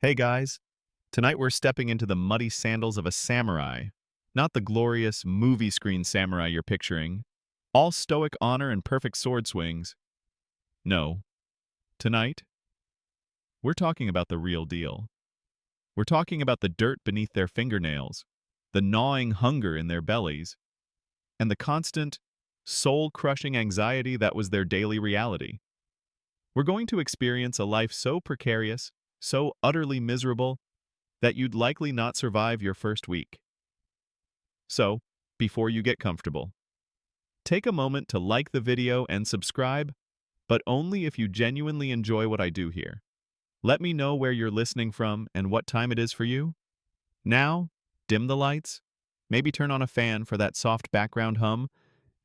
Hey guys, tonight we're stepping into the muddy sandals of a samurai. Not the glorious movie screen samurai you're picturing, all stoic honor and perfect sword swings. No, tonight, we're talking about the real deal. We're talking about the dirt beneath their fingernails, the gnawing hunger in their bellies, and the constant, soul-crushing anxiety that was their daily reality. We're going to experience a life so precarious, so utterly miserable, that you'd likely not survive your first week. So, before you get comfortable, take a moment to like the video and subscribe, but only if you genuinely enjoy what I do here. Let me know where you're listening from and what time it is for you. Now, dim the lights, maybe turn on a fan for that soft background hum,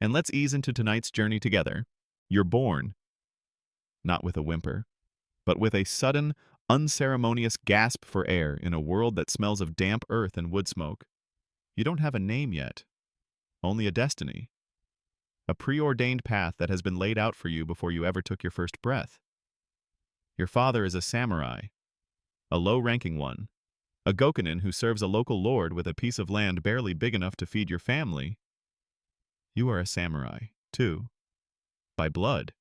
and let's ease into tonight's journey together. You're born, not with a whimper, but with a sudden, unceremonious gasp for air in a world that smells of damp earth and wood smoke. You don't have a name yet, only a destiny, a preordained path that has been laid out for you before you ever took your first breath. Your father is a samurai, a low-ranking one, a gokunin who serves a local lord with a piece of land barely big enough to feed your family. You are a samurai, too, by blood,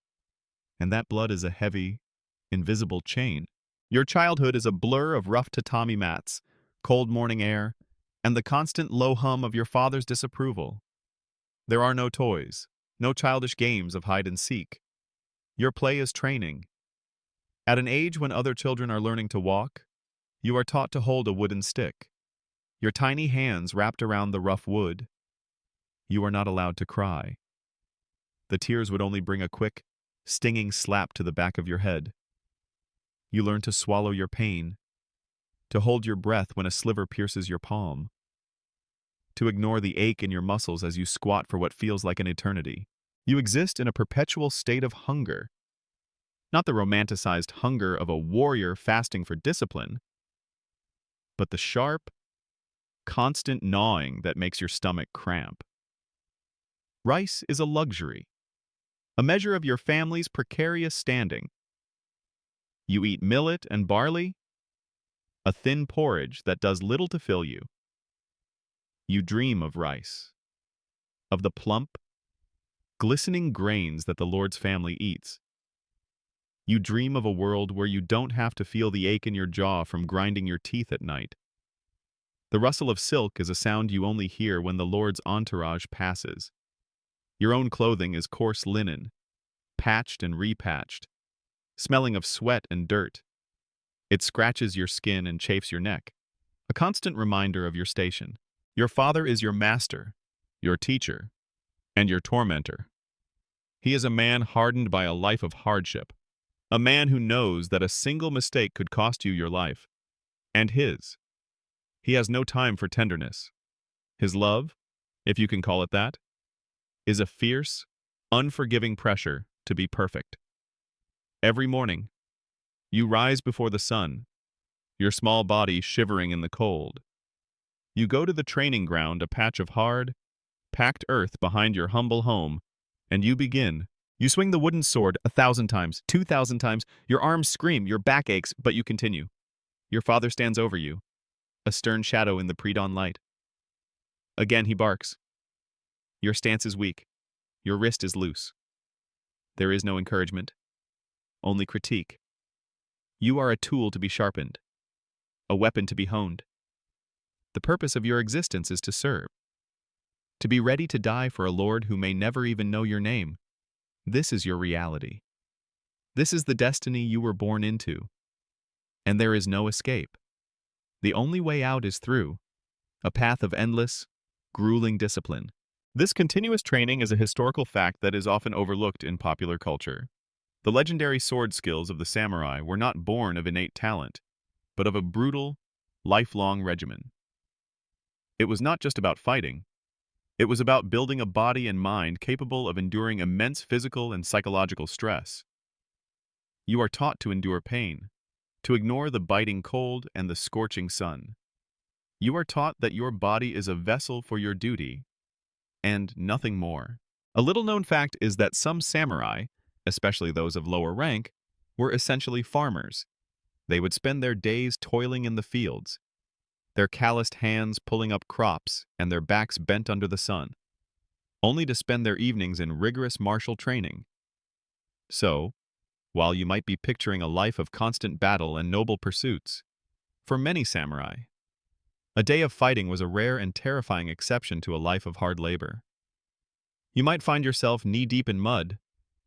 and that blood is a heavy, invisible chain. Your childhood is a blur of rough tatami mats, cold morning air, and the constant low hum of your father's disapproval. There are no toys, no childish games of hide and seek. Your play is training. At an age when other children are learning to walk, you are taught to hold a wooden stick, your tiny hands wrapped around the rough wood. You are not allowed to cry. The tears would only bring a quick, stinging slap to the back of your head. You learn to swallow your pain, to hold your breath when a sliver pierces your palm, to ignore the ache in your muscles as you squat for what feels like an eternity. You exist in a perpetual state of hunger, not the romanticized hunger of a warrior fasting for discipline, but the sharp, constant gnawing that makes your stomach cramp. Rice is a luxury, a measure of your family's precarious standing. You eat millet and barley, a thin porridge that does little to fill you. You dream of rice, of the plump, glistening grains that the Lord's family eats. You dream of a world where you don't have to feel the ache in your jaw from grinding your teeth at night. The rustle of silk is a sound you only hear when the Lord's entourage passes. Your own clothing is coarse linen, patched and repatched, smelling of sweat and dirt. It scratches your skin and chafes your neck, a constant reminder of your station. Your father is your master, your teacher, and your tormentor. He is a man hardened by a life of hardship, a man who knows that a single mistake could cost you your life, and his. He has no time for tenderness. His love, if you can call it that, is a fierce, unforgiving pressure to be perfect. Every morning, you rise before the sun, your small body shivering in the cold. You go to the training ground, a patch of hard, packed earth behind your humble home, and you begin. You swing the wooden sword 1,000 times, 2,000 times, your arms scream, your back aches, but you continue. Your father stands over you, a stern shadow in the pre-dawn light. Again he barks. Your stance is weak. Your wrist is loose. There is no encouragement, only critique. You are a tool to be sharpened, a weapon to be honed. The purpose of your existence is to serve, to be ready to die for a Lord who may never even know your name. This is your reality. This is the destiny you were born into, and there is no escape. The only way out is through a path of endless, grueling discipline. This continuous training is a historical fact that is often overlooked in popular culture. The legendary sword skills of the samurai were not born of innate talent, but of a brutal, lifelong regimen. It was not just about fighting. It was about building a body and mind capable of enduring immense physical and psychological stress. You are taught to endure pain, to ignore the biting cold and the scorching sun. You are taught that your body is a vessel for your duty, and nothing more. A little-known fact is that some samurai, especially those of lower rank, were essentially farmers. They would spend their days toiling in the fields, their calloused hands pulling up crops and their backs bent under the sun, only to spend their evenings in rigorous martial training. So, while you might be picturing a life of constant battle and noble pursuits, for many samurai, a day of fighting was a rare and terrifying exception to a life of hard labor. You might find yourself knee-deep in mud,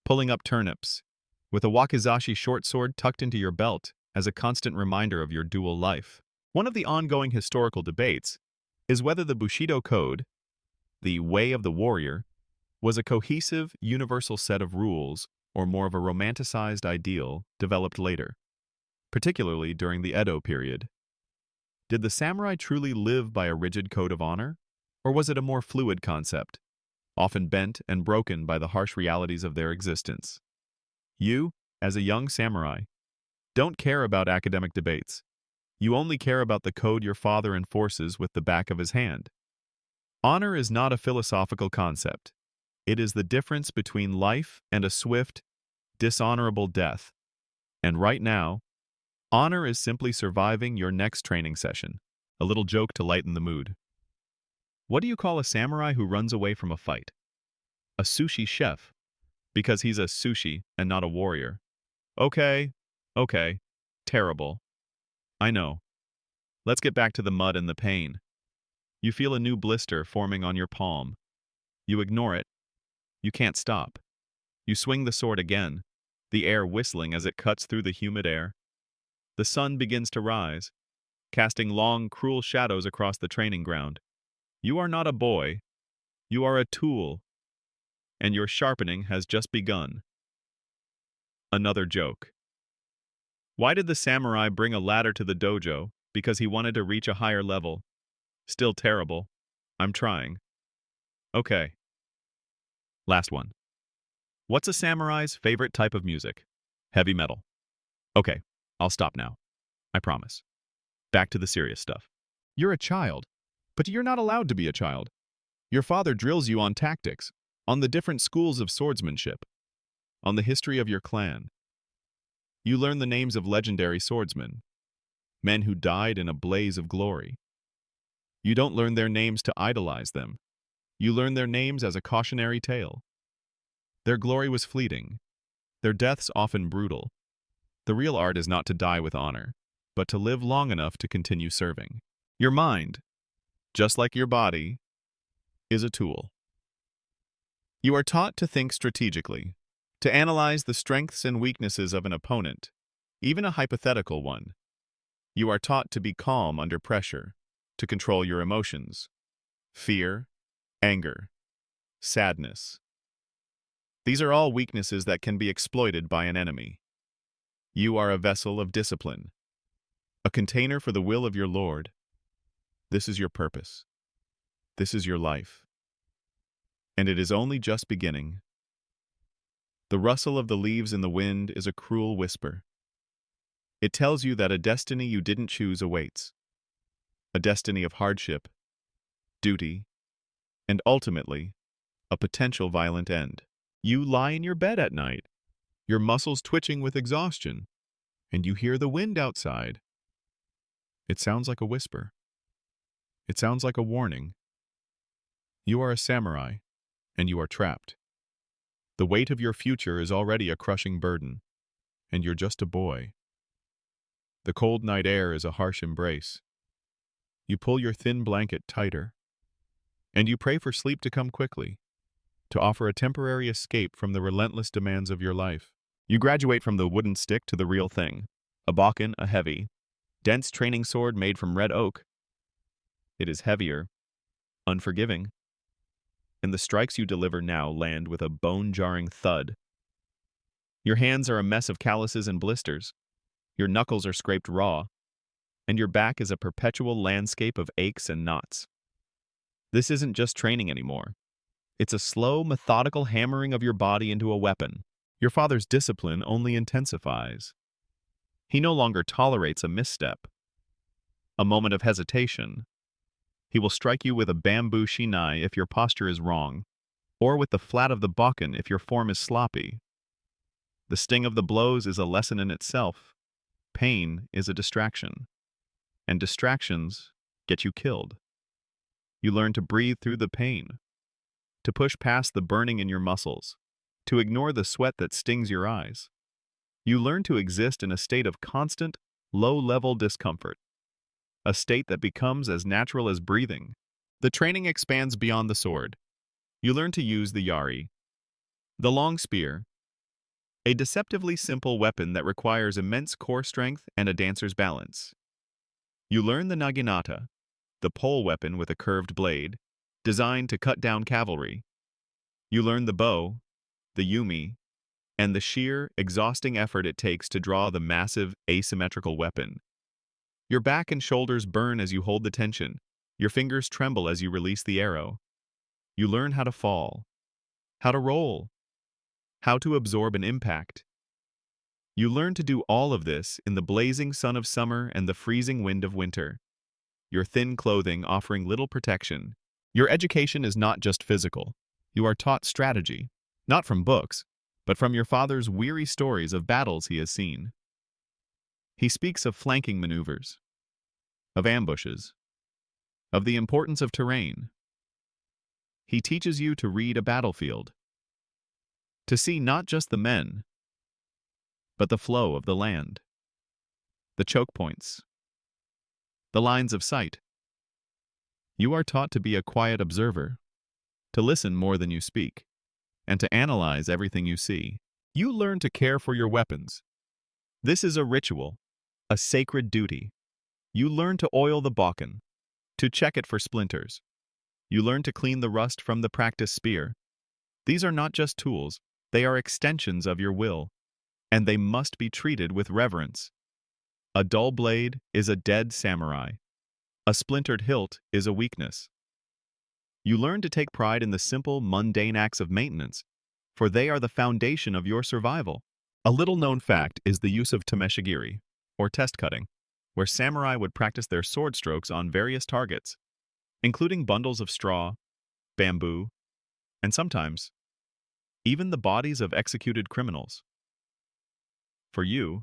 pulling up turnips, with a wakizashi short sword tucked into your belt as a constant reminder of your dual life. One of the ongoing historical debates is whether the Bushido Code, the way of the warrior, was a cohesive, universal set of rules or more of a romanticized ideal developed later, particularly during the Edo period. Did the samurai truly live by a rigid code of honor, or was it a more fluid concept, often bent and broken by the harsh realities of their existence? You, as a young samurai, don't care about academic debates. You only care about the code your father enforces with the back of his hand. Honor is not a philosophical concept. It is the difference between life and a swift, dishonorable death. And right now, honor is simply surviving your next training session. A little joke to lighten the mood. What do you call a samurai who runs away from a fight? A sushi chef, because he's a sushi and not a warrior. Okay, terrible. I know. Let's get back to the mud and the pain. You feel a new blister forming on your palm. You ignore it. You can't stop. You swing the sword again, the air whistling as it cuts through the humid air. The sun begins to rise, casting long, cruel shadows across the training ground. You are not a boy. You are a tool, and your sharpening has just begun. Another joke. Why did the samurai bring a ladder to the dojo? Because he wanted to reach a higher level. Still terrible. I'm trying. Okay. Last one. What's a samurai's favorite type of music? Heavy metal. Okay, I'll stop now. I promise. Back to the serious stuff. You're a child, but you're not allowed to be a child. Your father drills you on tactics, on the different schools of swordsmanship, on the history of your clan. You learn the names of legendary swordsmen, men who died in a blaze of glory. You don't learn their names to idolize them. You learn their names as a cautionary tale. Their glory was fleeting, their deaths often brutal. The real art is not to die with honor, but to live long enough to continue serving. Your mind, just like your body, is a tool. You are taught to think strategically, to analyze the strengths and weaknesses of an opponent, even a hypothetical one. You are taught to be calm under pressure, to control your emotions, fear, anger, sadness. These are all weaknesses that can be exploited by an enemy. You are a vessel of discipline, a container for the will of your Lord. This is your purpose. This is your life. And it is only just beginning. The rustle of the leaves in the wind is a cruel whisper. It tells you that a destiny you didn't choose awaits. A destiny of hardship, duty, and ultimately, a potential violent end. You lie in your bed at night, your muscles twitching with exhaustion, and you hear the wind outside. It sounds like a whisper. It sounds like a warning. You are a samurai, and you are trapped. The weight of your future is already a crushing burden, and you're just a boy. The cold night air is a harsh embrace. You pull your thin blanket tighter, and you pray for sleep to come quickly, to offer a temporary escape from the relentless demands of your life. You graduate from the wooden stick to the real thing, a bokken, a heavy, dense training sword made from red oak. It is heavier, unforgiving, and the strikes you deliver now land with a bone-jarring thud. Your hands are a mess of calluses and blisters, your knuckles are scraped raw, and your back is a perpetual landscape of aches and knots. This isn't just training anymore. It's a slow, methodical hammering of your body into a weapon. Your father's discipline only intensifies. He no longer tolerates a misstep, a moment of hesitation. He will strike you with a bamboo shinai if your posture is wrong, or with the flat of the bokken if your form is sloppy. The sting of the blows is a lesson in itself. Pain is a distraction, and distractions get you killed. You learn to breathe through the pain, to push past the burning in your muscles, to ignore the sweat that stings your eyes. You learn to exist in a state of constant, low-level discomfort, a state that becomes as natural as breathing. The training expands beyond the sword. You learn to use the yari, the long spear, a deceptively simple weapon that requires immense core strength and a dancer's balance. You learn the naginata, the pole weapon with a curved blade, designed to cut down cavalry. You learn the bow, the yumi, and the sheer, exhausting effort it takes to draw the massive, asymmetrical weapon. Your back and shoulders burn as you hold the tension. Your fingers tremble as you release the arrow. You learn how to fall, how to roll, how to absorb an impact. You learn to do all of this in the blazing sun of summer and the freezing wind of winter, your thin clothing offering little protection. Your education is not just physical. You are taught strategy, not from books, but from your father's weary stories of battles he has seen. He speaks of flanking maneuvers, of ambushes, of the importance of terrain. He teaches you to read a battlefield, to see not just the men, but the flow of the land, the choke points, the lines of sight. You are taught to be a quiet observer, to listen more than you speak, and to analyze everything you see. You learn to care for your weapons. This is a ritual, a sacred duty. You learn to oil the bokken, to check it for splinters. You learn to clean the rust from the practice spear. These are not just tools, they are extensions of your will, and they must be treated with reverence. A dull blade is a dead samurai. A splintered hilt is a weakness. You learn to take pride in the simple, mundane acts of maintenance, for they are the foundation of your survival. A little-known fact is the use of tameshigiri, or test cutting, where samurai would practice their sword strokes on various targets, including bundles of straw, bamboo, and sometimes even the bodies of executed criminals. For you,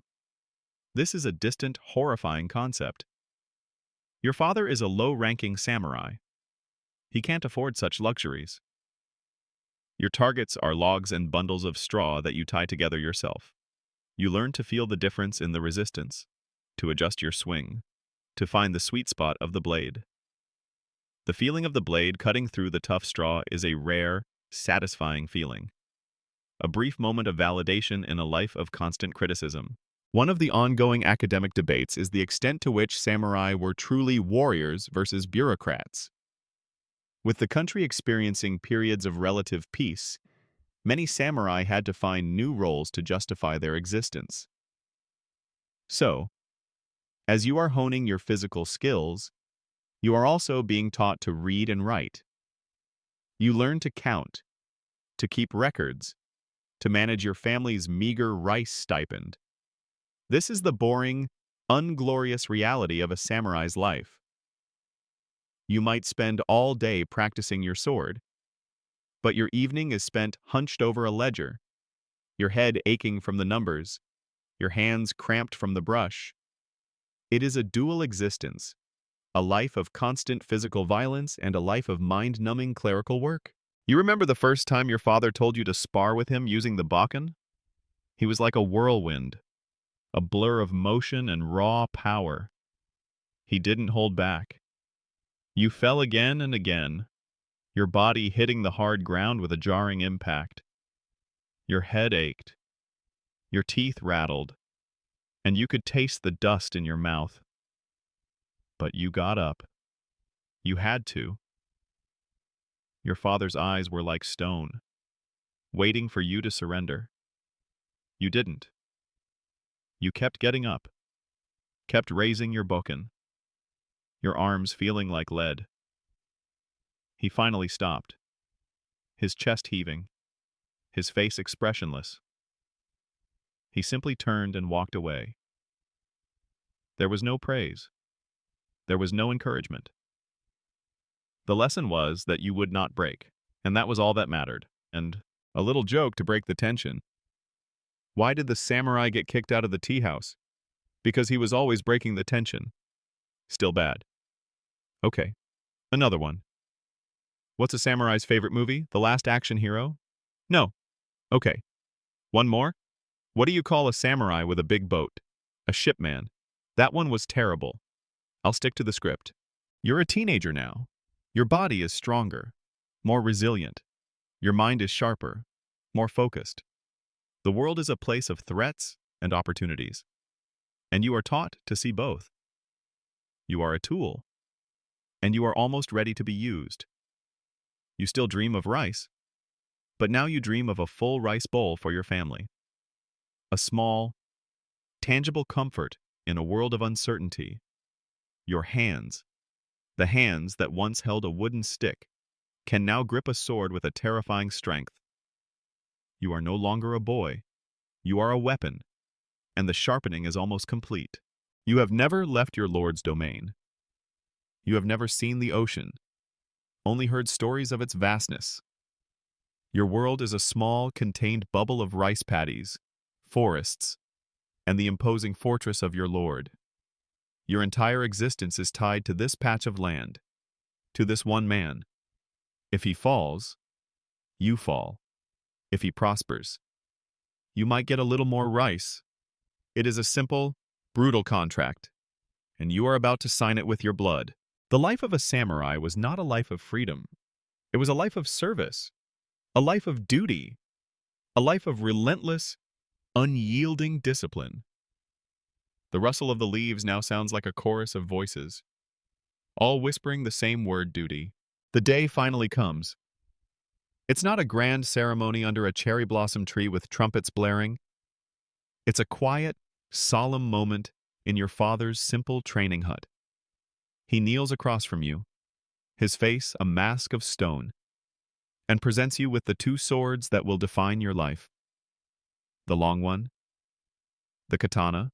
this is a distant, horrifying concept. Your father is a low-ranking samurai. He can't afford such luxuries. Your targets are logs and bundles of straw that you tie together yourself. You learn to feel the difference in the resistance, to adjust your swing, to find the sweet spot of the blade. The feeling of the blade cutting through the tough straw is a rare, satisfying feeling. A brief moment of validation in a life of constant criticism. One of the ongoing academic debates is the extent to which samurai were truly warriors versus bureaucrats. With the country experiencing periods of relative peace, many samurai had to find new roles to justify their existence. So, as you are honing your physical skills, you are also being taught to read and write. You learn to count, to keep records, to manage your family's meager rice stipend. This is the boring, unglorious reality of a samurai's life. You might spend all day practicing your sword, but your evening is spent hunched over a ledger, your head aching from the numbers, your hands cramped from the brush. It is a dual existence, a life of constant physical violence and a life of mind-numbing clerical work. You remember the first time your father told you to spar with him using the bokken? He was like a whirlwind, a blur of motion and raw power. He didn't hold back. You fell again and again, your body hitting the hard ground with a jarring impact. Your head ached, your teeth rattled, and you could taste the dust in your mouth. But you got up. You had to. Your father's eyes were like stone, waiting for you to surrender. You didn't. You kept getting up, kept raising your bokken, your arms feeling like lead. He finally stopped, his chest heaving, his face expressionless. He simply turned and walked away. There was no praise. There was no encouragement. The lesson was that you would not break, and that was all that mattered. And a little joke to break the tension. Why did the samurai get kicked out of the tea house? because he was always breaking the tension. Still bad. Okay, another one. What's a samurai's favorite movie? The Last Action Hero? No. Okay. One more? What do you call a samurai with a big boat? A shipman. That one was terrible. I'll stick to the script. You're a teenager now. Your body is stronger, more resilient. Your mind is sharper, more focused. The world is a place of threats and opportunities. And you are taught to see both. You are a tool, and you are almost ready to be used. You still dream of rice, but now you dream of a full rice bowl for your family. A small, tangible comfort in a world of uncertainty. Your hands, the hands that once held a wooden stick, can now grip a sword with a terrifying strength. You are no longer a boy. You are a weapon, and the sharpening is almost complete. You have never left your lord's domain. You have never seen the ocean, only heard stories of its vastness. Your world is a small, contained bubble of rice paddies, forests, and the imposing fortress of your lord. Your entire existence is tied to this patch of land, to this one man. If he falls, you fall. If he prospers, you might get a little more rice. It is a simple, brutal contract, and you are about to sign it with your blood. The life of a samurai was not a life of freedom. It was a life of service, a life of duty, a life of relentless, unyielding discipline. The rustle of the leaves now sounds like a chorus of voices, all whispering the same word, duty. The day finally comes. It's not a grand ceremony under a cherry blossom tree with trumpets blaring. It's a quiet, solemn moment in your father's simple training hut. He kneels across from you, his face a mask of stone, and presents you with the two swords that will define your life. The long one, the katana,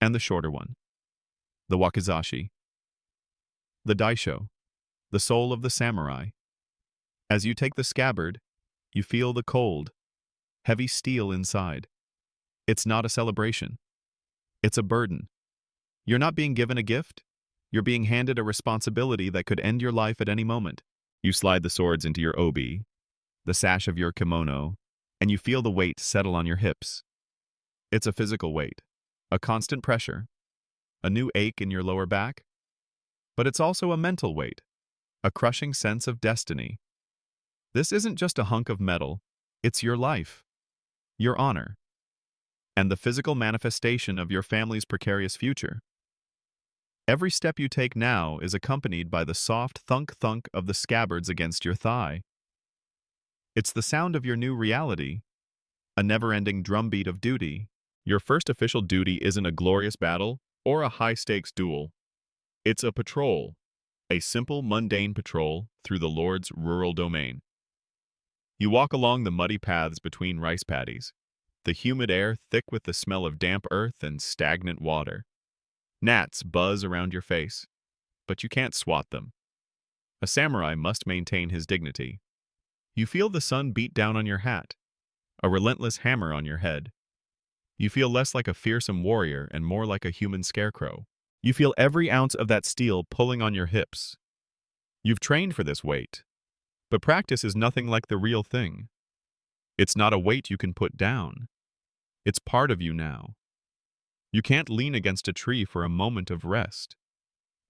and the shorter one, the wakizashi. The daisho, the soul of the samurai. As you take the scabbard, you feel the cold, heavy steel inside. It's not a celebration. It's a burden. You're not being given a gift. You're being handed a responsibility that could end your life at any moment. You slide the swords into your obi, the sash of your kimono, and you feel the weight settle on your hips. It's a physical weight, a constant pressure, a new ache in your lower back. But it's also a mental weight, a crushing sense of destiny. This isn't just a hunk of metal, it's your life, your honor, and the physical manifestation of your family's precarious future. Every step you take now is accompanied by the soft thunk-thunk of the scabbards against your thigh. It's the sound of your new reality, a never-ending drumbeat of duty. Your first official duty isn't a glorious battle or a high-stakes duel. It's a patrol, a simple, mundane patrol through the Lord's rural domain. You walk along the muddy paths between rice paddies, the humid air thick with the smell of damp earth and stagnant water. Gnats buzz around your face, but you can't swat them. A samurai must maintain his dignity. You feel the sun beat down on your hat, a relentless hammer on your head. You feel less like a fearsome warrior and more like a human scarecrow. You feel every ounce of that steel pulling on your hips. You've trained for this weight, but practice is nothing like the real thing. It's not a weight you can put down. It's part of you now. You can't lean against a tree for a moment of rest.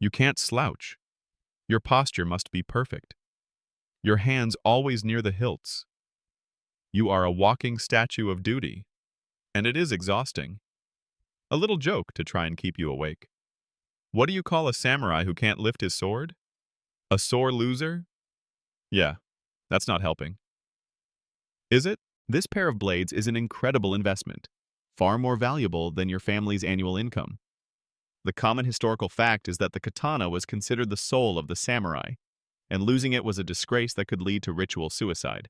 You can't slouch. Your posture must be perfect. Your hands always near the hilts. You are a walking statue of duty, and it is exhausting. A little joke to try and keep you awake. What do you call a samurai who can't lift his sword? A sore loser? Yeah, that's not helping. Is it? This pair of blades is an incredible investment, far more valuable than your family's annual income. The common historical fact is that the katana was considered the soul of the samurai, and losing it was a disgrace that could lead to ritual suicide.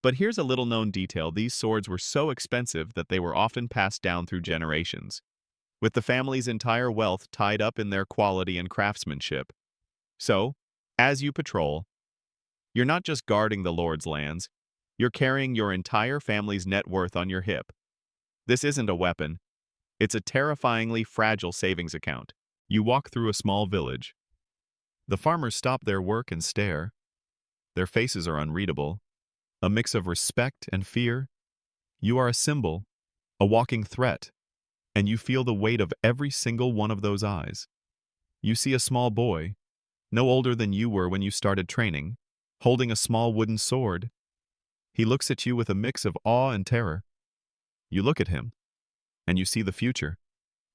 But here's a little-known detail: these swords were so expensive that they were often passed down through generations, with the family's entire wealth tied up in their quality and craftsmanship. So, as you patrol, you're not just guarding the Lord's lands, you're carrying your entire family's net worth on your hip. This isn't a weapon. It's a terrifyingly fragile savings account. You walk through a small village. The farmers stop their work and stare. Their faces are unreadable, a mix of respect and fear. You are a symbol, a walking threat, and you feel the weight of every single one of those eyes. You see a small boy, no older than you were when you started training, holding a small wooden sword. He looks at you with a mix of awe and terror. You look at him, and you see the future,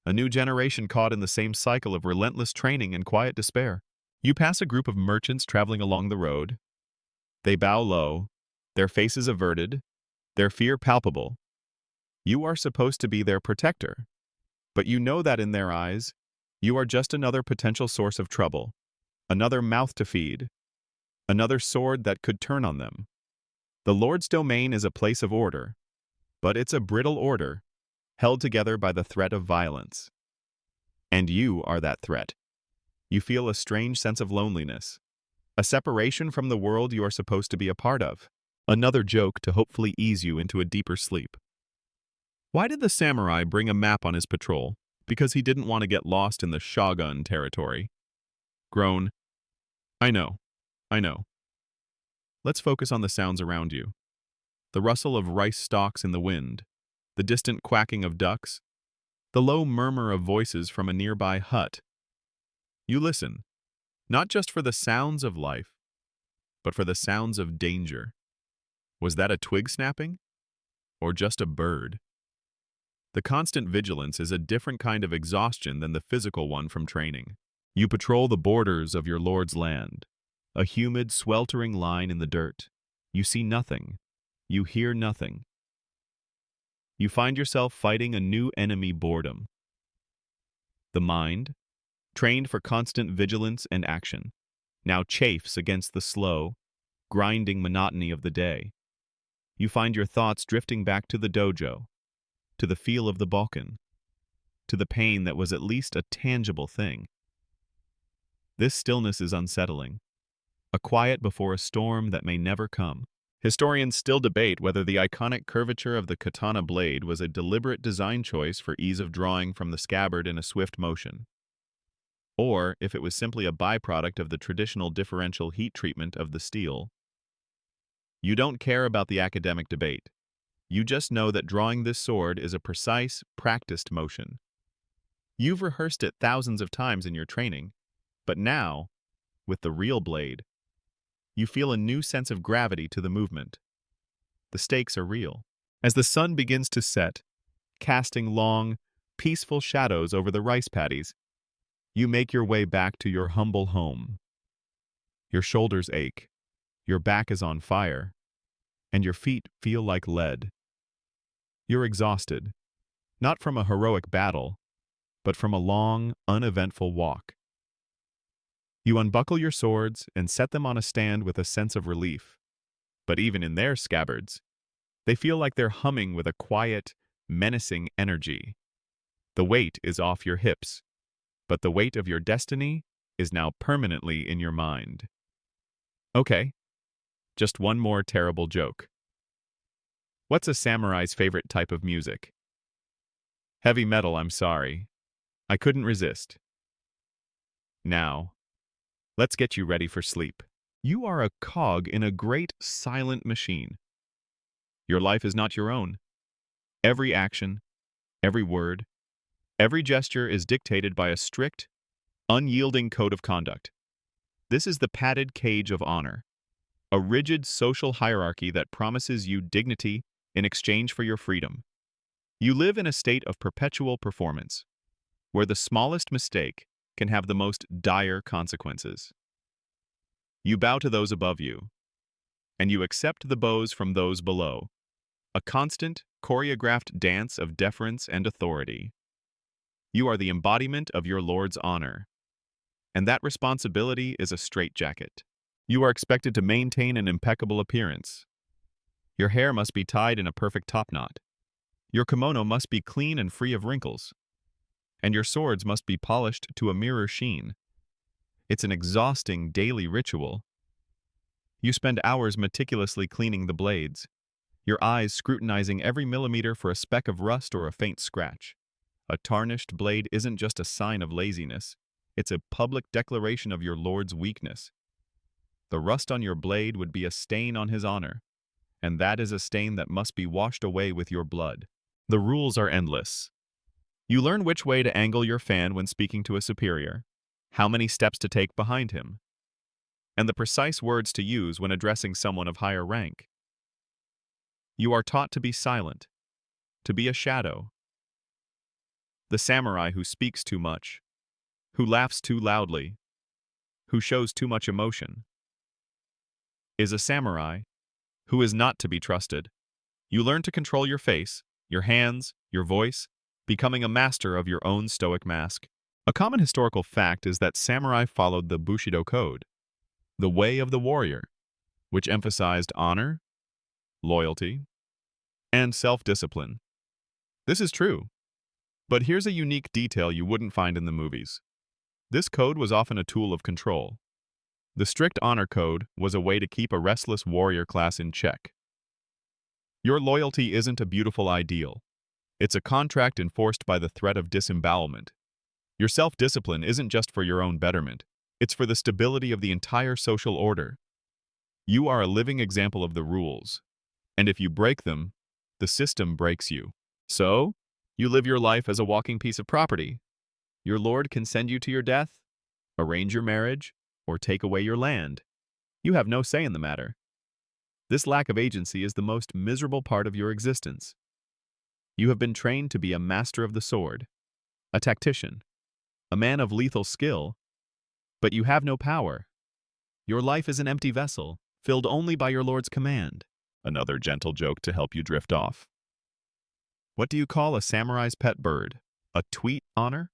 a new generation caught in the same cycle of relentless training and quiet despair. You pass a group of merchants traveling along the road. They bow low, their faces averted, their fear palpable. You are supposed to be their protector, but you know that in their eyes, you are just another potential source of trouble, another mouth to feed, another sword that could turn on them. The Lord's domain is a place of order, but it's a brittle order, held together by the threat of violence. And you are that threat. You feel a strange sense of loneliness, a separation from the world you are supposed to be a part of. Another joke to hopefully ease you into a deeper sleep. Why did the samurai bring a map on his patrol? Because he didn't want to get lost in the shogun territory. Groan. I know. Let's focus on the sounds around you. The rustle of rice stalks in the wind, the distant quacking of ducks, the low murmur of voices from a nearby hut. You listen, not just for the sounds of life, but for the sounds of danger. Was that a twig snapping? Or just a bird? The constant vigilance is a different kind of exhaustion than the physical one from training. You patrol the borders of your lord's land, a humid, sweltering line in the dirt. You see nothing. You hear nothing. You find yourself fighting a new enemy: boredom. The mind, trained for constant vigilance and action, now chafes against the slow, grinding monotony of the day. You find your thoughts drifting back to the dojo, to the feel of the Balkan, to the pain that was at least a tangible thing. This stillness is unsettling, a quiet before a storm that may never come. Historians still debate whether the iconic curvature of the katana blade was a deliberate design choice for ease of drawing from the scabbard in a swift motion, or if it was simply a byproduct of the traditional differential heat treatment of the steel. You don't care about the academic debate. You just know that drawing this sword is a precise, practiced motion. You've rehearsed it thousands of times in your training, but now, with the real blade, you feel a new sense of gravity to the movement. The stakes are real. As the sun begins to set, casting long, peaceful shadows over the rice paddies, you make your way back to your humble home. Your shoulders ache, your back is on fire, and your feet feel like lead. You're exhausted, not from a heroic battle, but from a long, uneventful walk. You unbuckle your swords and set them on a stand with a sense of relief. But even in their scabbards, they feel like they're humming with a quiet, menacing energy. The weight is off your hips, but the weight of your destiny is now permanently in your mind. Okay, just one more terrible joke. What's a samurai's favorite type of music? Heavy metal, I'm sorry. I couldn't resist. Now, let's get you ready for sleep. You are a cog in a great silent machine. Your life is not your own. Every action, every word, every gesture is dictated by a strict, unyielding code of conduct. This is the padded cage of honor, a rigid social hierarchy that promises you dignity in exchange for your freedom. You live in a state of perpetual performance, where the smallest mistake can have the most dire consequences. You bow to those above you, and you accept the bows from those below, a constant, choreographed dance of deference and authority. You are the embodiment of your Lord's honor, and that responsibility is a straitjacket. You are expected to maintain an impeccable appearance. Your hair must be tied in a perfect topknot. Your kimono must be clean and free of wrinkles, and your swords must be polished to a mirror sheen. It's an exhausting daily ritual. You spend hours meticulously cleaning the blades, your eyes scrutinizing every millimeter for a speck of rust or a faint scratch. A tarnished blade isn't just a sign of laziness, it's a public declaration of your lord's weakness. The rust on your blade would be a stain on his honor, and that is a stain that must be washed away with your blood. The rules are endless. You learn which way to angle your fan when speaking to a superior, how many steps to take behind him, and the precise words to use when addressing someone of higher rank. You are taught to be silent, to be a shadow. The samurai who speaks too much, who laughs too loudly, who shows too much emotion, is a samurai who is not to be trusted. You learn to control your face, your hands, your voice, becoming a master of your own stoic mask. A common historical fact is that samurai followed the Bushido code, the way of the warrior, which emphasized honor, loyalty, and self-discipline. This is true, but here's a unique detail you wouldn't find in the movies. This code was often a tool of control. The strict honor code was a way to keep a restless warrior class in check. Your loyalty isn't a beautiful ideal. It's a contract enforced by the threat of disembowelment. Your self-discipline isn't just for your own betterment. It's for the stability of the entire social order. You are a living example of the rules, and if you break them, the system breaks you. So, you live your life as a walking piece of property. Your lord can send you to your death, arrange your marriage, or take away your land. You have no say in the matter. This lack of agency is the most miserable part of your existence. You have been trained to be a master of the sword, a tactician, a man of lethal skill, but you have no power. Your life is an empty vessel, filled only by your lord's command. Another gentle joke to help you drift off. What do you call a samurai's pet bird? A tweet honor?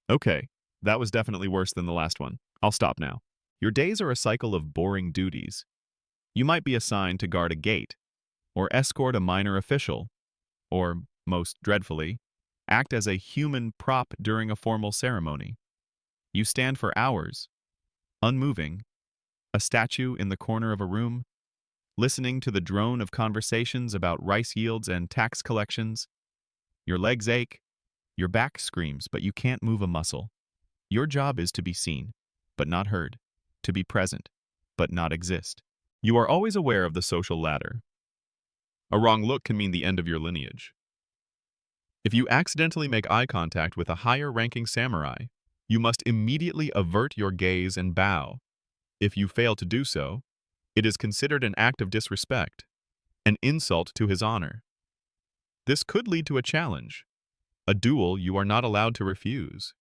Okay, that was definitely worse than the last one. I'll stop now. Your days are a cycle of boring duties. You might be assigned to guard a gate, or escort a minor official, or, most dreadfully, act as a human prop during a formal ceremony. You stand for hours, unmoving, a statue in the corner of a room, listening to the drone of conversations about rice yields and tax collections. Your legs ache, your back screams, but you can't move a muscle. Your job is to be seen, but not heard, to be present, but not exist. You are always aware of the social ladder. A wrong look can mean the end of your lineage. If you accidentally make eye contact with a higher-ranking samurai, you must immediately avert your gaze and bow. If you fail to do so, it is considered an act of disrespect, an insult to his honor. This could lead to a challenge, a duel you are not allowed to refuse.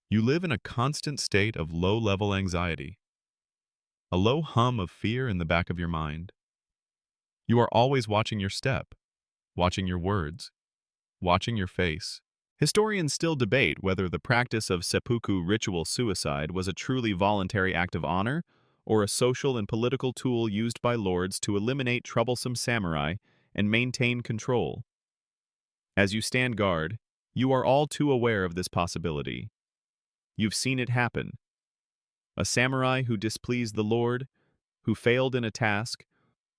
You live in a constant state of low-level anxiety, a low hum of fear in the back of your mind. You are always watching your step, watching your words, watching your face. Historians still debate whether the practice of seppuku ritual suicide was a truly voluntary act of honor or a social and political tool used by lords to eliminate troublesome samurai and maintain control. As you stand guard, you are all too aware of this possibility. You've seen it happen. A samurai who displeased the lord, who failed in a task,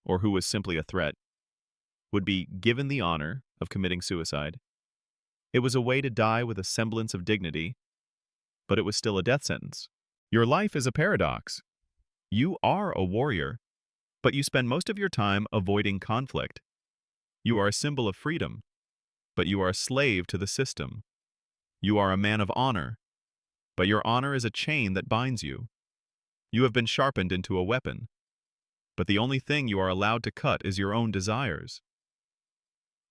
or who was simply a threat, would be given the honor of committing suicide. It was a way to die with a semblance of dignity, but it was still a death sentence. Your life is a paradox. You are a warrior, but you spend most of your time avoiding conflict. You are a symbol of freedom, but you are a slave to the system. You are a man of honor, but your honor is a chain that binds you. You have been sharpened into a weapon, but the only thing you are allowed to cut is your own desires.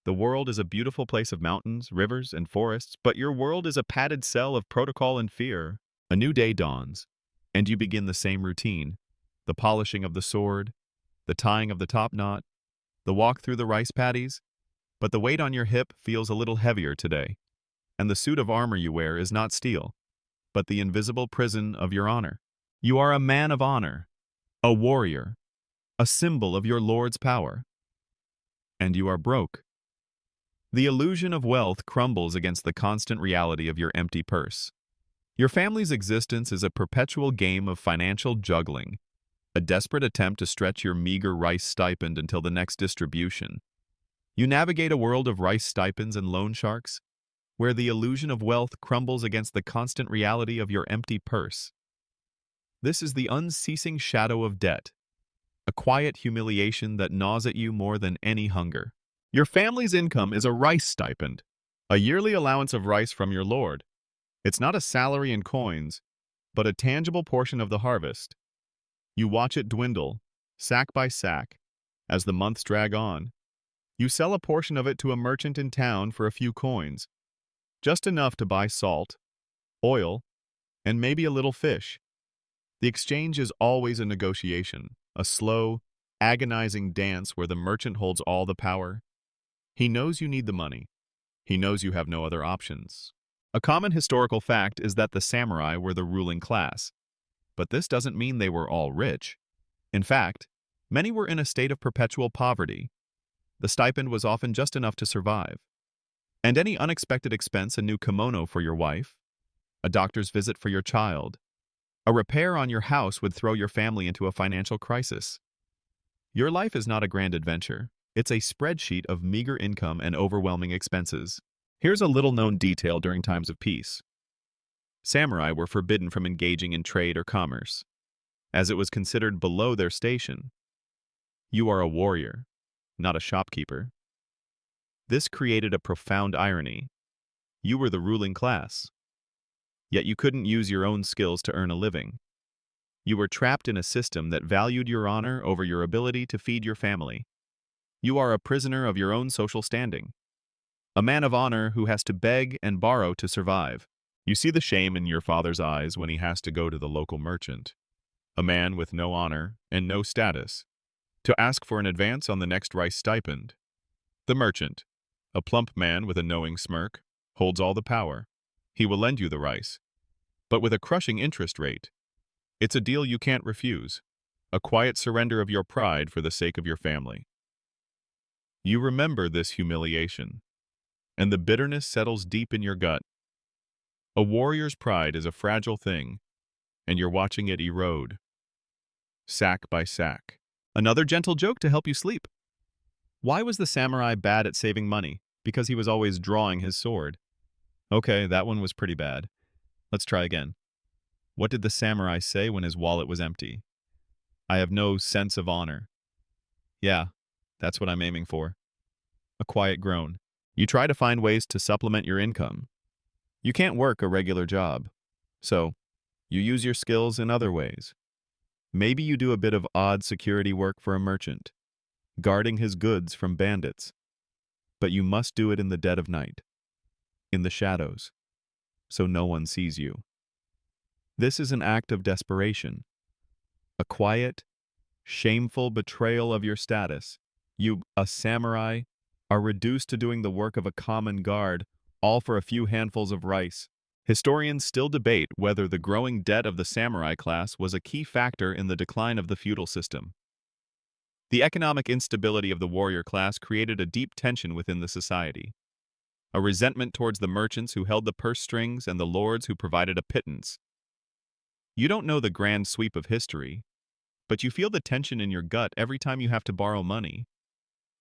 The world is a beautiful place of mountains, rivers, and forests, but your world is a padded cell of protocol and fear. A new day dawns, and you begin the same routine. The polishing of the sword, the tying of the top knot, the walk through the rice paddies, but the weight on your hip feels a little heavier today, and the suit of armor you wear is not steel, but the invisible prison of your honor. You are a man of honor, a warrior, a symbol of your lord's power. And you are broke. The illusion of wealth crumbles against the constant reality of your empty purse. Your family's existence is a perpetual game of financial juggling, a desperate attempt to stretch your meager rice stipend until the next distribution. You navigate a world of rice stipends and loan sharks, where the illusion of wealth crumbles against the constant reality of your empty purse. This is the unceasing shadow of debt, a quiet humiliation that gnaws at you more than any hunger. Your family's income is a rice stipend, a yearly allowance of rice from your lord. It's not a salary in coins, but a tangible portion of the harvest. You watch it dwindle, sack by sack, as the months drag on. You sell a portion of it to a merchant in town for a few coins, just enough to buy salt, oil, and maybe a little fish. The exchange is always a negotiation, a slow, agonizing dance where the merchant holds all the power. He knows you need the money. He knows you have no other options. A common historical fact is that the samurai were the ruling class, but this doesn't mean they were all rich. In fact, many were in a state of perpetual poverty. The stipend was often just enough to survive. And any unexpected expense, a new kimono for your wife, a doctor's visit for your child, a repair on your house would throw your family into a financial crisis. Your life is not a grand adventure. It's a spreadsheet of meager income and overwhelming expenses. Here's a little-known detail during times of peace. Samurai were forbidden from engaging in trade or commerce, as it was considered below their station. You are a warrior, not a shopkeeper. This created a profound irony. You were the ruling class, yet you couldn't use your own skills to earn a living. You were trapped in a system that valued your honor over your ability to feed your family. You are a prisoner of your own social standing, a man of honor who has to beg and borrow to survive. You see the shame in your father's eyes when he has to go to the local merchant, a man with no honor and no status, to ask for an advance on the next rice stipend. The merchant, a plump man with a knowing smirk, holds all the power. He will lend you the rice, but with a crushing interest rate. It's a deal you can't refuse, a quiet surrender of your pride for the sake of your family. You remember this humiliation, and the bitterness settles deep in your gut. A warrior's pride is a fragile thing, and you're watching it erode, sack by sack. Another gentle joke to help you sleep. Why was the samurai bad at saving money? Because he was always drawing his sword. Okay, that one was pretty bad. Let's try again. What did the samurai say when his wallet was empty? I have no sense of honor. Yeah, that's what I'm aiming for. A quiet groan. You try to find ways to supplement your income. You can't work a regular job, so you use your skills in other ways. Maybe you do a bit of odd security work for a merchant, guarding his goods from bandits. But you must do it in the dead of night, in the shadows, so no one sees you. This is an act of desperation, a quiet, shameful betrayal of your status. You, a samurai, are reduced to doing the work of a common guard, all for a few handfuls of rice. Historians still debate whether the growing debt of the samurai class was a key factor in the decline of the feudal system. The economic instability of the warrior class created a deep tension within the society, a resentment towards the merchants who held the purse strings and the lords who provided a pittance. You don't know the grand sweep of history, but you feel the tension in your gut every time you have to borrow money.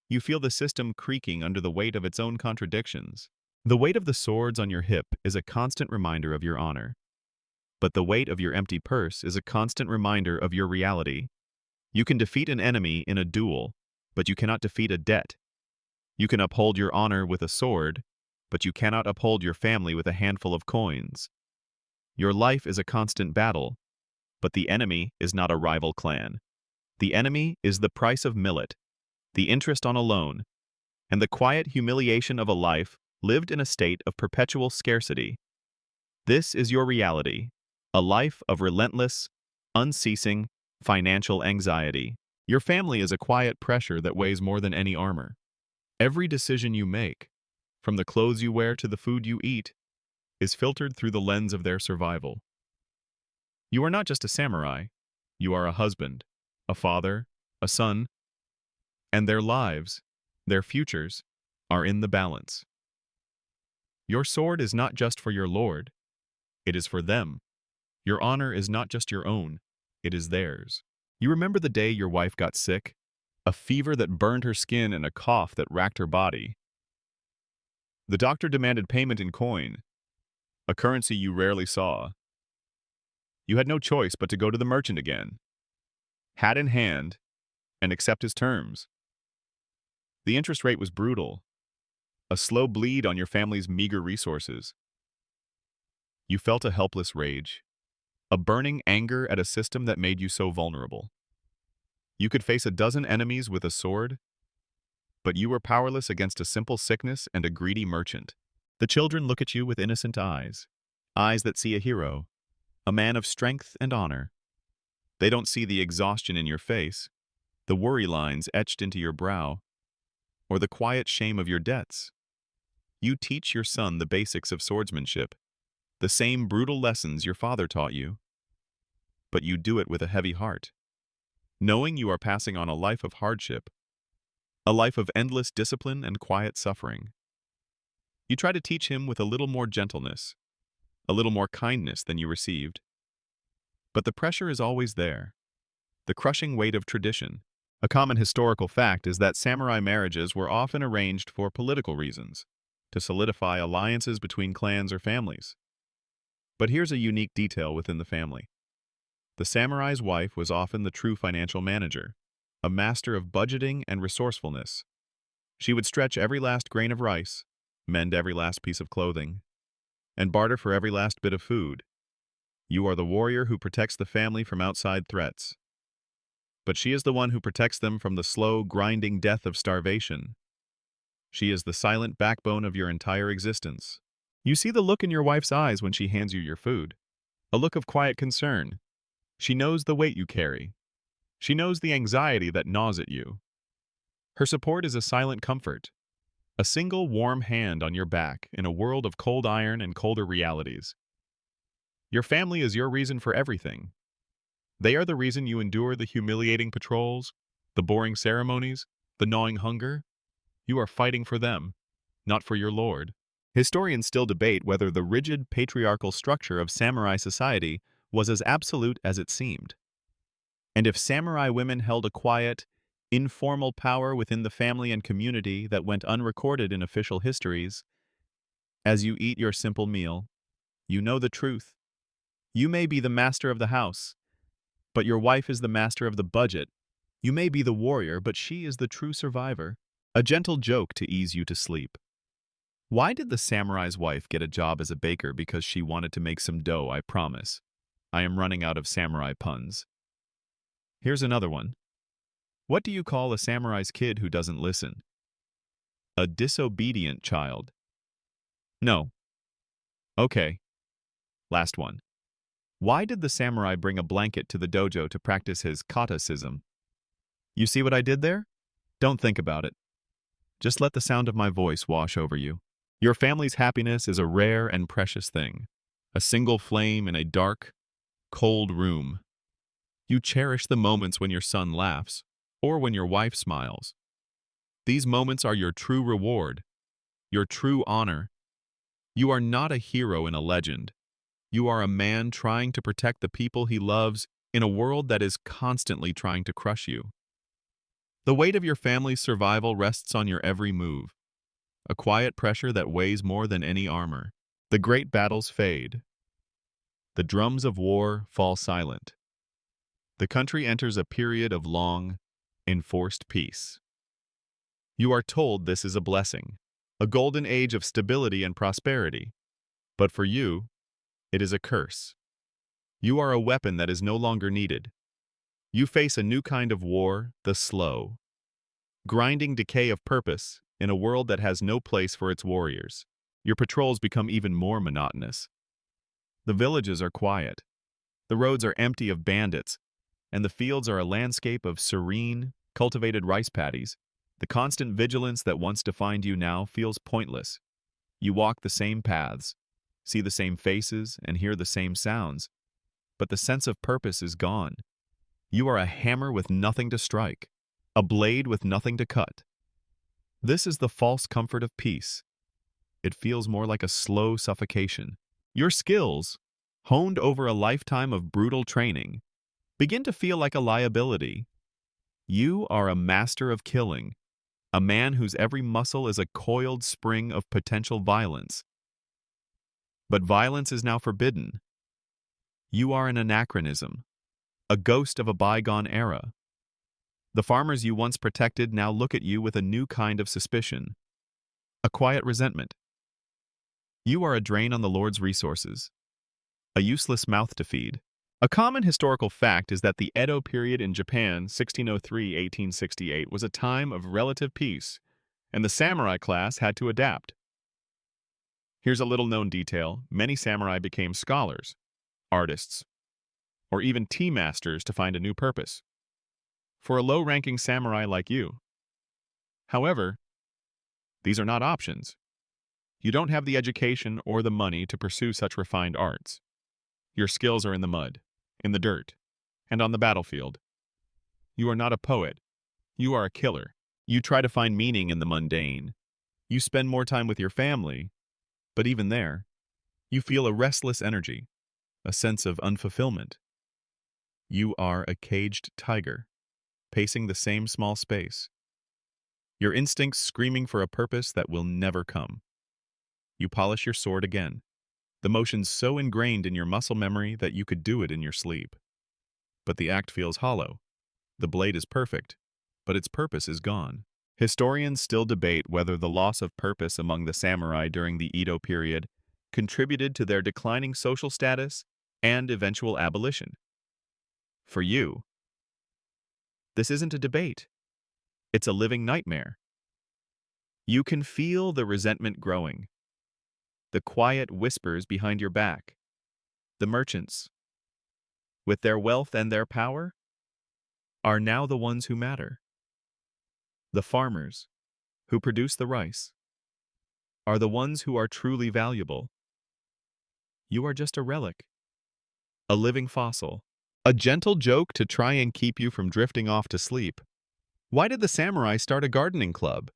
You feel the system creaking under the weight of its own contradictions. The weight of the swords on your hip is a constant reminder of your honor, but the weight of your empty purse is a constant reminder of your reality. You can defeat an enemy in a duel, but you cannot defeat a debt. You can uphold your honor with a sword, but you cannot uphold your family with a handful of coins. Your life is a constant battle, but the enemy is not a rival clan. The enemy is the price of millet, the interest on a loan, and the quiet humiliation of a life lived in a state of perpetual scarcity. This is your reality, a life of relentless, unceasing, financial anxiety. Your family is a quiet pressure that weighs more than any armor. Every decision you make, from the clothes you wear to the food you eat, is filtered through the lens of their survival. You are not just a samurai, you are a husband, a father, a son, and their lives, their futures, are in the balance. Your sword is not just for your lord, it is for them. Your honor is not just your own, it is theirs. You remember the day your wife got sick? A fever that burned her skin and a cough that racked her body. The doctor demanded payment in coin, a currency you rarely saw. You had no choice but to go to the merchant again, hat in hand, and accept his terms. The interest rate was brutal, a slow bleed on your family's meager resources. You felt a helpless rage, a burning anger at a system that made you so vulnerable. You could face a dozen enemies with a sword, but you were powerless against a simple sickness and a greedy merchant. The children look at you with innocent eyes, eyes that see a hero, a man of strength and honor. They don't see the exhaustion in your face, the worry lines etched into your brow, or the quiet shame of your debts. You teach your son the basics of swordsmanship, the same brutal lessons your father taught you, but you do it with a heavy heart, knowing you are passing on a life of hardship, a life of endless discipline and quiet suffering. You try to teach him with a little more gentleness, a little more kindness than you received. But the pressure is always there, the crushing weight of tradition. A common historical fact is that samurai marriages were often arranged for political reasons, to solidify alliances between clans or families. But here's a unique detail within the family. The samurai's wife was often the true financial manager, a master of budgeting and resourcefulness. She would stretch every last grain of rice, mend every last piece of clothing, and barter for every last bit of food. You are the warrior who protects the family from outside threats. But she is the one who protects them from the slow, grinding death of starvation. She is the silent backbone of your entire existence. You see the look in your wife's eyes when she hands you your food, a look of quiet concern. She knows the weight you carry. She knows the anxiety that gnaws at you. Her support is a silent comfort, a single warm hand on your back in a world of cold iron and colder realities. Your family is your reason for everything. They are the reason you endure the humiliating patrols, the boring ceremonies, the gnawing hunger. You are fighting for them, not for your lord. Historians still debate whether the rigid patriarchal structure of samurai society was as absolute as it seemed. And if samurai women held a quiet, informal power within the family and community that went unrecorded in official histories, as you eat your simple meal, you know the truth. You may be the master of the house, but your wife is the master of the budget. You may be the warrior, but she is the true survivor. A gentle joke to ease you to sleep. Why did the samurai's wife get a job as a baker? Because she wanted to make some dough, I promise. I am running out of samurai puns. Here's another one. What do you call a samurai's kid who doesn't listen? A disobedient child. No. Okay. Last one. Why did the samurai bring a blanket to the dojo to practice his kata-sism? You see what I did there? Don't think about it. Just let the sound of my voice wash over you. Your family's happiness is a rare and precious thing. A single flame in a dark, cold room. You cherish the moments when your son laughs, or when your wife smiles. These moments are your true reward, your true honor. You are not a hero in a legend. You are a man trying to protect the people he loves in a world that is constantly trying to crush you. The weight of your family's survival rests on your every move, a quiet pressure that weighs more than any armor. The great battles fade. The drums of war fall silent. The country enters a period of long, enforced peace. You are told this is a blessing, a golden age of stability and prosperity. But for you, it is a curse. You are a weapon that is no longer needed. You face a new kind of war, the slow, grinding decay of purpose in a world that has no place for its warriors. Your patrols become even more monotonous. The villages are quiet. The roads are empty of bandits, and the fields are a landscape of serene, cultivated rice paddies. The constant vigilance that once defined you now feels pointless. You walk the same paths, see the same faces, and hear the same sounds, but the sense of purpose is gone. You are a hammer with nothing to strike, a blade with nothing to cut. This is the false comfort of peace. It feels more like a slow suffocation. Your skills, honed over a lifetime of brutal training, begin to feel like a liability. You are a master of killing, a man whose every muscle is a coiled spring of potential violence. But violence is now forbidden. You are an anachronism, a ghost of a bygone era. The farmers you once protected now look at you with a new kind of suspicion, a quiet resentment. You are a drain on the Lord's resources, a useless mouth to feed. A common historical fact is that the Edo period in Japan, 1603–1868, was a time of relative peace, and the samurai class had to adapt. Here's a little-known detail: many samurai became scholars, artists, or even tea masters to find a new purpose. For a low-ranking samurai like you. However, these are not options. You don't have the education or the money to pursue such refined arts. Your skills are in the mud, in the dirt, and on the battlefield. You are not a poet. You are a killer. You try to find meaning in the mundane. You spend more time with your family, but even there, you feel a restless energy, a sense of unfulfillment. You are a caged tiger, pacing the same small space. Your instincts screaming for a purpose that will never come. You polish your sword again, the motions so ingrained in your muscle memory that you could do it in your sleep. But the act feels hollow. The blade is perfect, but its purpose is gone. Historians still debate whether the loss of purpose among the samurai during the Edo period contributed to their declining social status and eventual abolition. For you, this isn't a debate. It's a living nightmare. You can feel the resentment growing, the quiet whispers behind your back. The merchants, with their wealth and their power, are now the ones who matter. The farmers, who produce the rice, are the ones who are truly valuable. You are just a relic, a living fossil, a gentle joke to try and keep you from drifting off to sleep. Why did the samurai start a gardening club?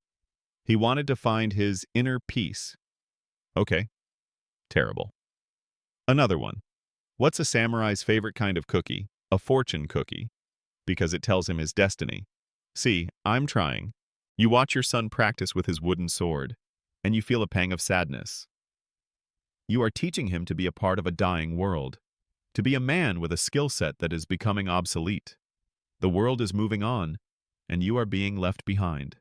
He wanted to find his inner peace. Okay, terrible. Another one. What's a samurai's favorite kind of cookie? A fortune cookie, because it tells him his destiny. See, I'm trying. You watch your son practice with his wooden sword, and you feel a pang of sadness. You are teaching him to be a part of a dying world, to be a man with a skill set that is becoming obsolete. The world is moving on, and you are being left behind.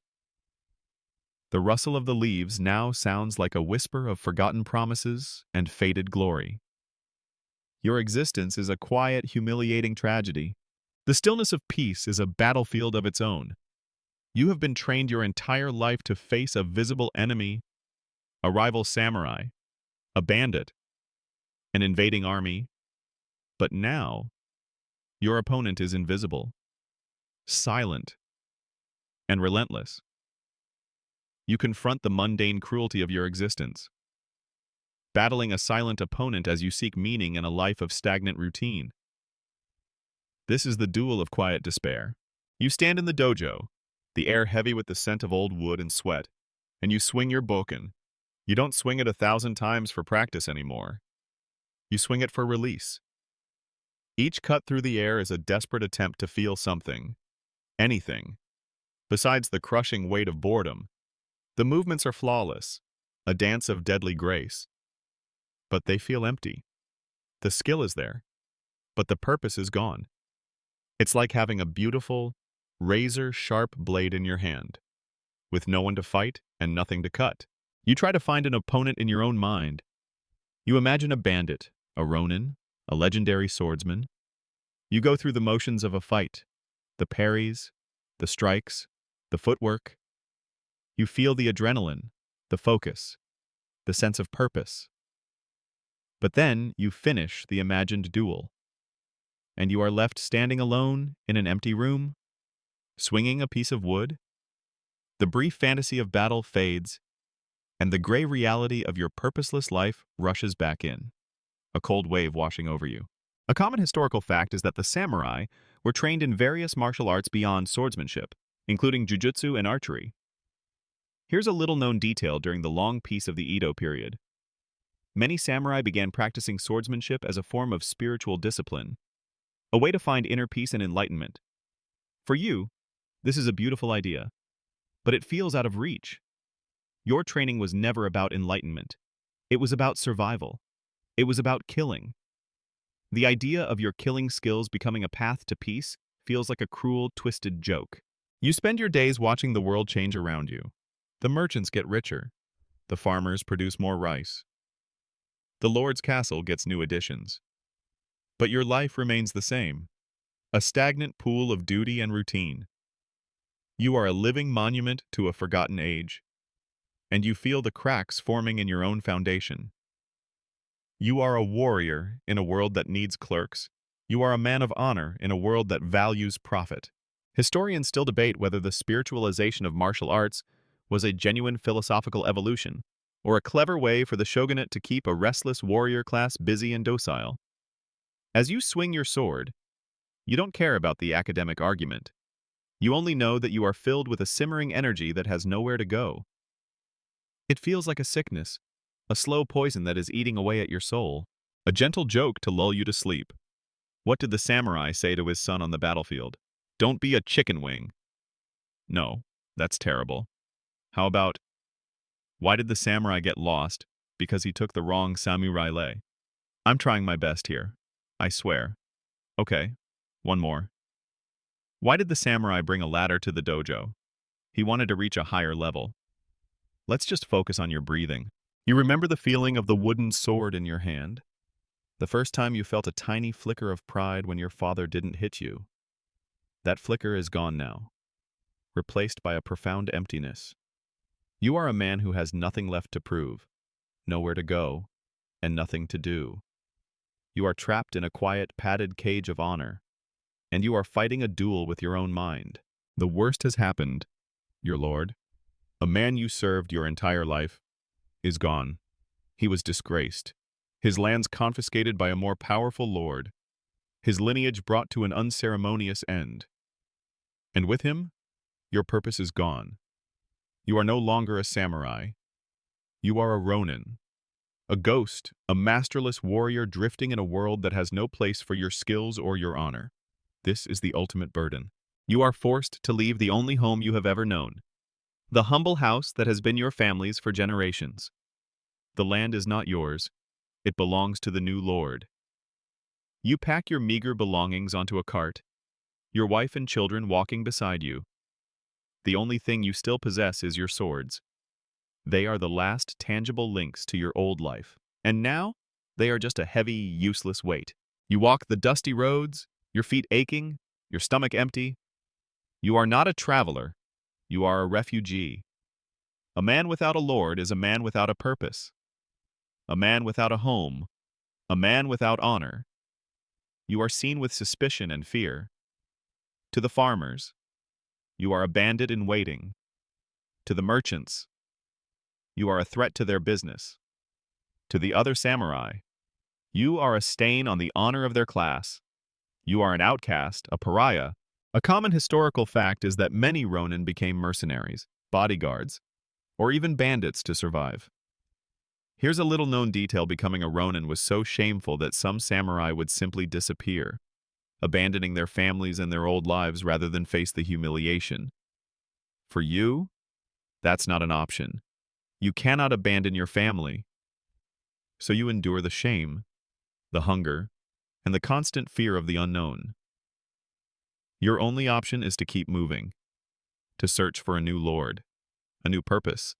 The rustle of the leaves now sounds like a whisper of forgotten promises and faded glory. Your existence is a quiet, humiliating tragedy. The stillness of peace is a battlefield of its own. You have been trained your entire life to face a visible enemy, a rival samurai, a bandit, an invading army. But now, your opponent is invisible, silent, and relentless. You confront the mundane cruelty of your existence, battling a silent opponent as you seek meaning in a life of stagnant routine. This is the duel of quiet despair. You stand in the dojo, the air heavy with the scent of old wood and sweat, and you swing your bokken. You don't swing it 1,000 times for practice anymore. You swing it for release. Each cut through the air is a desperate attempt to feel something, anything, besides the crushing weight of boredom. The movements are flawless, a dance of deadly grace. But they feel empty. The skill is there, but the purpose is gone. It's like having a beautiful, razor-sharp blade in your hand, with no one to fight and nothing to cut. You try to find an opponent in your own mind. You imagine a bandit, a ronin, a legendary swordsman. You go through the motions of a fight, the parries, the strikes, the footwork. You feel the adrenaline, the focus, the sense of purpose. But then you finish the imagined duel, and you are left standing alone in an empty room, swinging a piece of wood. The brief fantasy of battle fades, and the gray reality of your purposeless life rushes back in, a cold wave washing over you. A common historical fact is that the samurai were trained in various martial arts beyond swordsmanship, including jujutsu and archery. Here's a little-known detail during the long peace of the Edo period. Many samurai began practicing swordsmanship as a form of spiritual discipline, a way to find inner peace and enlightenment. For you, this is a beautiful idea. but it feels out of reach. Your training was never about enlightenment. It was about survival. It was about killing. The idea of your killing skills becoming a path to peace feels like a cruel, twisted joke. You spend your days watching the world change around you. The merchants get richer. The farmers produce more rice. The Lord's castle gets new additions. But your life remains the same, a stagnant pool of duty and routine. You are a living monument to a forgotten age, and you feel the cracks forming in your own foundation. You are a warrior in a world that needs clerks. You are a man of honor in a world that values profit. Historians still debate whether the spiritualization of martial arts was a genuine philosophical evolution, or a clever way for the shogunate to keep a restless warrior class busy and docile. As you swing your sword, you don't care about the academic argument. You only know that you are filled with a simmering energy that has nowhere to go. It feels like a sickness, a slow poison that is eating away at your soul, a gentle joke to lull you to sleep. What did the samurai say to his son on the battlefield? Don't be a chicken wing. No, that's terrible. How about, why did the samurai get lost? Because he took the wrong samurai lei. I'm trying my best here. I swear. Okay, one more. Why did the samurai bring a ladder to the dojo? He wanted to reach a higher level. Let's just focus on your breathing. You remember the feeling of the wooden sword in your hand? The first time you felt a tiny flicker of pride when your father didn't hit you. That flicker is gone now, replaced by a profound emptiness. You are a man who has nothing left to prove, nowhere to go, and nothing to do. You are trapped in a quiet, padded cage of honor, and you are fighting a duel with your own mind. The worst has happened, your lord. A man you served your entire life is gone. He was disgraced. His lands confiscated by a more powerful lord. His lineage brought to an unceremonious end. And with him, your purpose is gone. You are no longer a samurai. You are a ronin. A ghost, a masterless warrior drifting in a world that has no place for your skills or your honor. This is the ultimate burden. You are forced to leave the only home you have ever known. The humble house that has been your family's for generations. The land is not yours. It belongs to the new lord. You pack your meager belongings onto a cart, your wife and children walking beside you. The only thing you still possess is your swords. They are the last tangible links to your old life. And now, they are just a heavy, useless weight. You walk the dusty roads, your feet aching, your stomach empty. You are not a traveler. You are a refugee. A man without a lord is a man without a purpose. A man without a home. A man without honor. You are seen with suspicion and fear. To the farmers, you are a bandit in waiting. To the merchants, you are a threat to their business. To the other samurai, you are a stain on the honor of their class. You are an outcast, a pariah. A common historical fact is that many ronin became mercenaries, bodyguards, or even bandits to survive. Here's a little-known detail: becoming a ronin was so shameful that some samurai would simply disappear, abandoning their families and their old lives rather than face the humiliation. For you, that's not an option. You cannot abandon your family. So you endure the shame, the hunger, and the constant fear of the unknown. Your only option is to keep moving, to search for a new lord, a new purpose,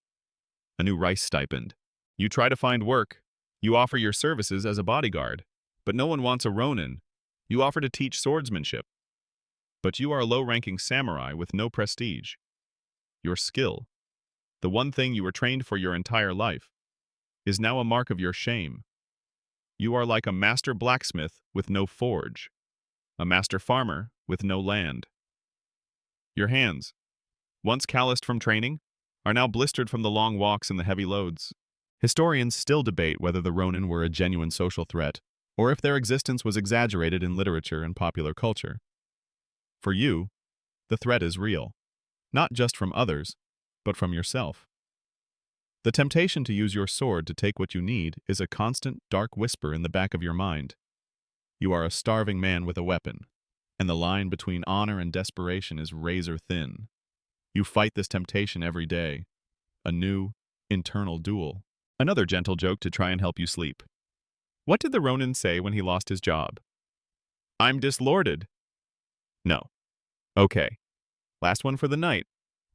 a new rice stipend. You try to find work. You offer your services as a bodyguard, but no one wants a ronin. You offer to teach swordsmanship, but you are a low-ranking samurai with no prestige. Your skill, the one thing you were trained for your entire life, is now a mark of your shame. You are like a master blacksmith with no forge, a master farmer with no land. Your hands, once calloused from training, are now blistered from the long walks and the heavy loads. Historians still debate whether the ronin were a genuine social threat, or if their existence was exaggerated in literature and popular culture. For you, the threat is real, not just from others, but from yourself. The temptation to use your sword to take what you need is a constant, dark whisper in the back of your mind. You are a starving man with a weapon, and the line between honor and desperation is razor thin. You fight this temptation every day, a new, internal duel. Another gentle joke to try and help you sleep. What did the Ronin say when he lost his job? I'm dislorded. No. Okay. Last one for the night.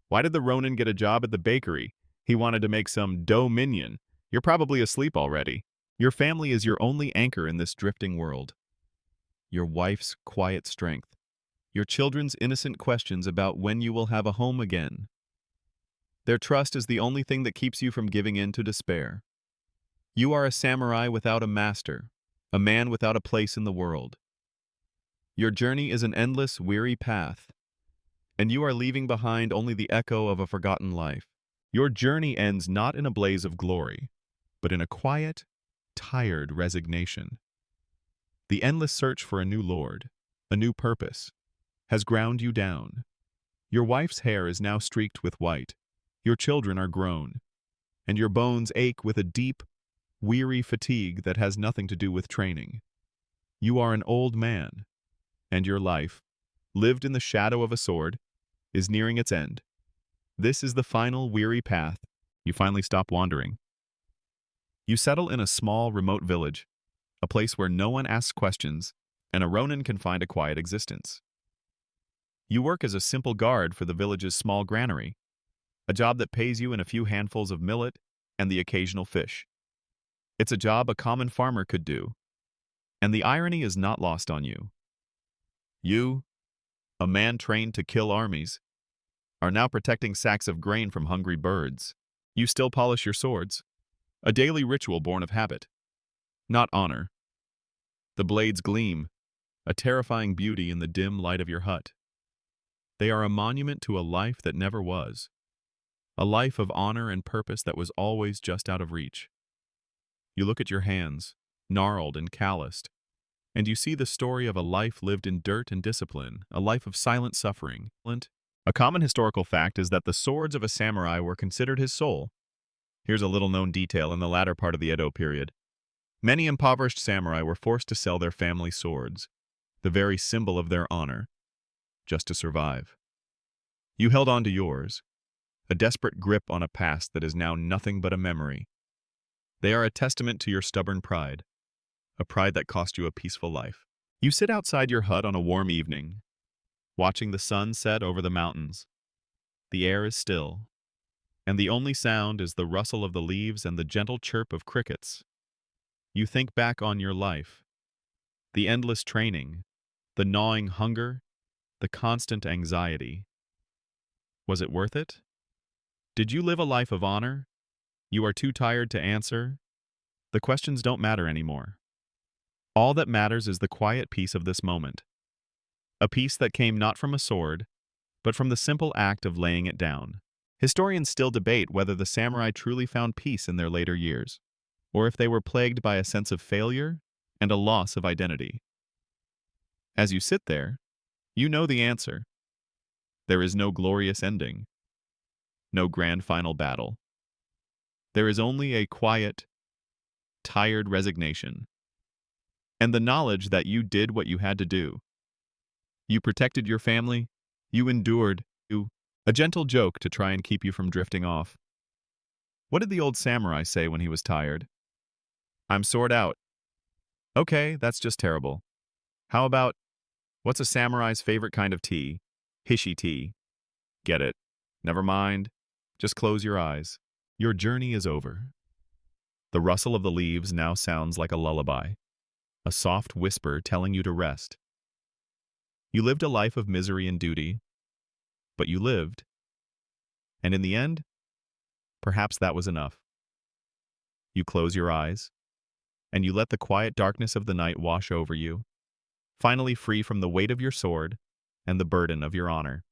Why did the Ronin get a job at the bakery? He wanted to make some dough minion. You're probably asleep already. Your family is your only anchor in this drifting world. Your wife's quiet strength. Your children's innocent questions about when you will have a home again. Their trust is the only thing that keeps you from giving in to despair. You are a samurai without a master, a man without a place in the world. Your journey is an endless, weary path, and you are leaving behind only the echo of a forgotten life. Your journey ends not in a blaze of glory, but in a quiet, tired resignation. The endless search for a new lord, a new purpose, has ground you down. Your wife's hair is now streaked with white, your children are grown, and your bones ache with a deep, weary fatigue that has nothing to do with training. You are an old man, and your life, lived in the shadow of a sword, is nearing its end. This is the final weary path. You finally stop wandering. You settle in a small, remote village, a place where no one asks questions, and a Ronin can find a quiet existence. You work as a simple guard for the village's small granary, a job that pays you in a few handfuls of millet and the occasional fish. It's a job a common farmer could do, and the irony is not lost on you. You, a man trained to kill armies, are now protecting sacks of grain from hungry birds. You still polish your swords, a daily ritual born of habit, not honor. The blades gleam, a terrifying beauty in the dim light of your hut. They are a monument to a life that never was, a life of honor and purpose that was always just out of reach. You look at your hands, gnarled and calloused, and you see the story of a life lived in dirt and discipline, a life of silent suffering. A common historical fact is that the swords of a samurai were considered his soul. Here's a little-known detail in the latter part of the Edo period. Many impoverished samurai were forced to sell their family swords, the very symbol of their honor, just to survive. You held on to yours, a desperate grip on a past that is now nothing but a memory. They are a testament to your stubborn pride, a pride that cost you a peaceful life. You sit outside your hut on a warm evening, watching the sun set over the mountains. The air is still, and the only sound is the rustle of the leaves and the gentle chirp of crickets. You think back on your life, the endless training, the gnawing hunger, the constant anxiety. Was it worth it? Did you live a life of honor? You are too tired to answer? The questions don't matter anymore. All that matters is the quiet peace of this moment. A peace that came not from a sword, but from the simple act of laying it down. Historians still debate whether the samurai truly found peace in their later years, or if they were plagued by a sense of failure and a loss of identity. As you sit there, you know the answer. There is no glorious ending, no grand final battle. There is only a quiet, tired resignation, and the knowledge that you did what you had to do. You protected your family, you endured, a gentle joke to try and keep you from drifting off. What did the old samurai say when he was tired? I'm sored out. Okay, that's just terrible. How about, what's a samurai's favorite kind of tea? Hishi tea. Get it. Never mind. Just close your eyes. Your journey is over. The rustle of the leaves now sounds like a lullaby, a soft whisper telling you to rest. You lived a life of misery and duty, but you lived. And in the end, perhaps that was enough. You close your eyes, and you let the quiet darkness of the night wash over you, finally free from the weight of your sword and the burden of your honor.